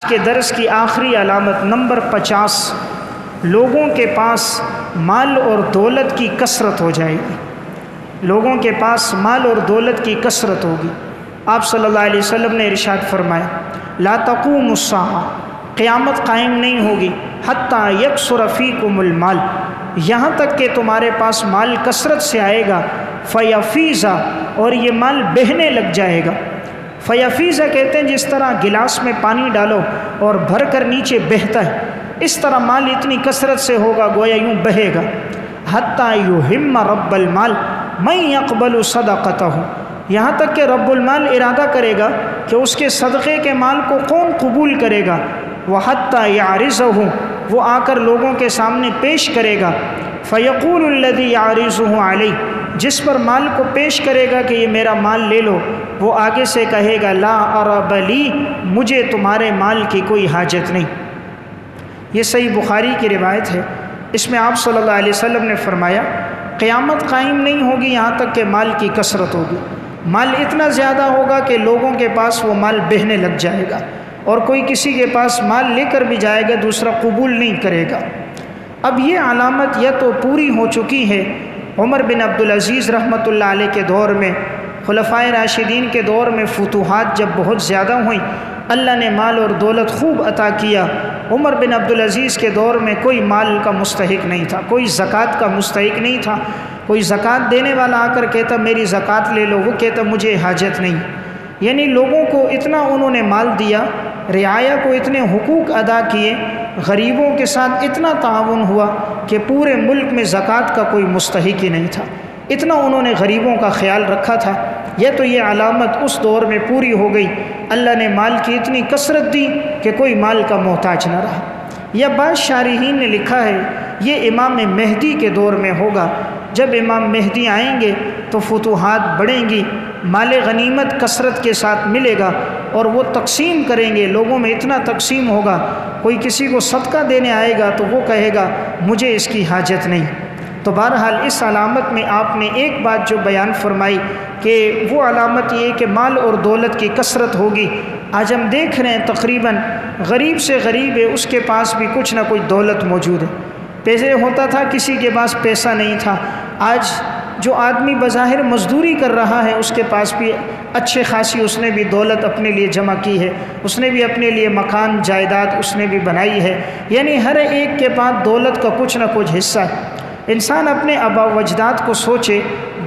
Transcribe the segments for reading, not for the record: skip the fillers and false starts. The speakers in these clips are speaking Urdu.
کے درس کی آخری علامت نمبر 50، لوگوں کے پاس مال اور دولت کی کثرت ہو جائے گی۔ لوگوں کے پاس مال اور دولت کی کثرت ہوگی۔ آپ صلی اللہ علیہ وسلم نے ارشاد فرمایا، لا تقوم الساعہ، قیامت قائم نہیں ہوگی، حتیٰ یکثر فیکم المال، یہاں تک کہ تمہارے پاس مال کثرت سے آئے گا، فیفیزا، اور یہ مال بہنے لگ جائے گا۔ فیفیزا کہتے ہیں جس طرح گلاس میں پانی ڈالو اور بھر کر نیچے بہتا ہے، اس طرح مال اتنی کثرت سے ہوگا گویا یوں بہے گا۔ حتیٰ یہم رب المال من یقبل صدقتہ، یہاں تک کہ رب المال ارادہ کرے گا کہ اس کے صدقے کے مال کو کون قبول کرے گا۔ وحتیٰ یعرضہ، وہ آ کر لوگوں کے سامنے پیش کرے گا۔ فیقول الذی یعرضہ علیہ، جس پر مال کو پیش کرے گا کہ یہ میرا مال لے لو، وہ آگے سے کہے گا لا ارب لی، مجھے تمہارے مال کی کوئی حاجت نہیں۔ یہ صحیح بخاری کی روایت ہے۔ اس میں آپ صلی اللہ علیہ وسلم نے فرمایا، قیامت قائم نہیں ہوگی یہاں تک کہ مال کی کثرت ہوگی۔ مال اتنا زیادہ ہوگا کہ لوگوں کے پاس وہ مال بہنے لگ جائے گا، اور کوئی کسی کے پاس مال لے کر بھی جائے گا دوسرا قبول نہیں کرے گا۔ اب یہ علامت یا تو پوری ہو چکی ہے عمر بن عبدالعزیز رحمۃ اللہ علیہ کے دور میں، خلفائے راشدین کے دور میں فتوحات جب بہت زیادہ ہوئیں، اللہ نے مال اور دولت خوب عطا کیا۔ عمر بن عبدالعزیز کے دور میں کوئی مال کا مستحق نہیں تھا، کوئی زکوٰۃ کا مستحق نہیں تھا۔ کوئی زکوٰۃ دینے والا آ کر کہتا میری زکوٰۃ لے لو، وہ کہتا مجھے حاجت نہیں۔ یعنی لوگوں کو اتنا انہوں نے مال دیا، رعایا کو اتنے حقوق ادا کیے، غریبوں کے ساتھ اتنا تعاون ہوا کہ پورے ملک میں زکوٰۃ کا کوئی مستحق ہی نہیں تھا، اتنا انہوں نے غریبوں کا خیال رکھا تھا۔ یہ تو یہ علامت اس دور میں پوری ہو گئی، اللہ نے مال کی اتنی کثرت دی کہ کوئی مال کا محتاج نہ رہا۔ یا بعض شارحین نے لکھا ہے یہ امام مہدی کے دور میں ہوگا، جب امام مہدی آئیں گے تو فتوحات بڑھیں گی، مال غنیمت کثرت کے ساتھ ملے گا، اور وہ تقسیم کریں گے، لوگوں میں اتنا تقسیم ہوگا، کوئی کسی کو صدقہ دینے آئے گا تو وہ کہے گا مجھے اس کی حاجت نہیں۔ تو بہرحال اس علامت میں آپ نے ایک بات جو بیان فرمائی کہ وہ علامت یہ کہ مال اور دولت کی کثرت ہوگی۔ آج ہم دیکھ رہے ہیں تقریباً غریب سے غریب ہے، اس کے پاس بھی کچھ نہ کچھ دولت موجود ہے۔ پہلے ہوتا تھا کسی کے پاس پیسہ نہیں تھا، آج جو آدمی بظاہر مزدوری کر رہا ہے اس کے پاس بھی اچھے خاصی اس نے بھی دولت اپنے لیے جمع کی ہے، اس نے بھی اپنے لیے مکان جائیداد اس نے بھی بنائی ہے۔ یعنی ہر ایک کے پاس دولت کا کچھ نہ کچھ حصہ ہے۔ انسان اپنے آبا و اجداد کو سوچے،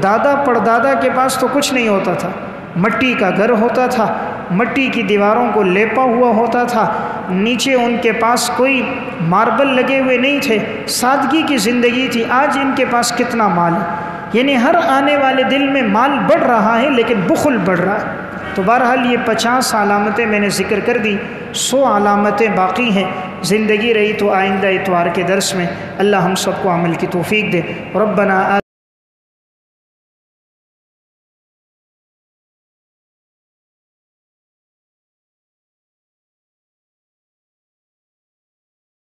دادا پردادا کے پاس تو کچھ نہیں ہوتا تھا، مٹی کا گھر ہوتا تھا، مٹی کی دیواروں کو لیپا ہوا ہوتا تھا، نیچے ان کے پاس کوئی ماربل لگے ہوئے نہیں تھے، سادگی کی زندگی تھی۔ آج ان کے پاس کتنا مال ہے، یعنی ہر آنے والے دل میں مال بڑھ رہا ہے لیکن بخل بڑھ رہا ہے۔ تو بہرحال یہ 50 علامتیں میں نے ذکر کر دی، 100 علامتیں باقی ہیں۔ زندگی رہی تو آئندہ اتوار کے درس میں اللہ ہم سب کو عمل کی توفیق دے۔ ربنا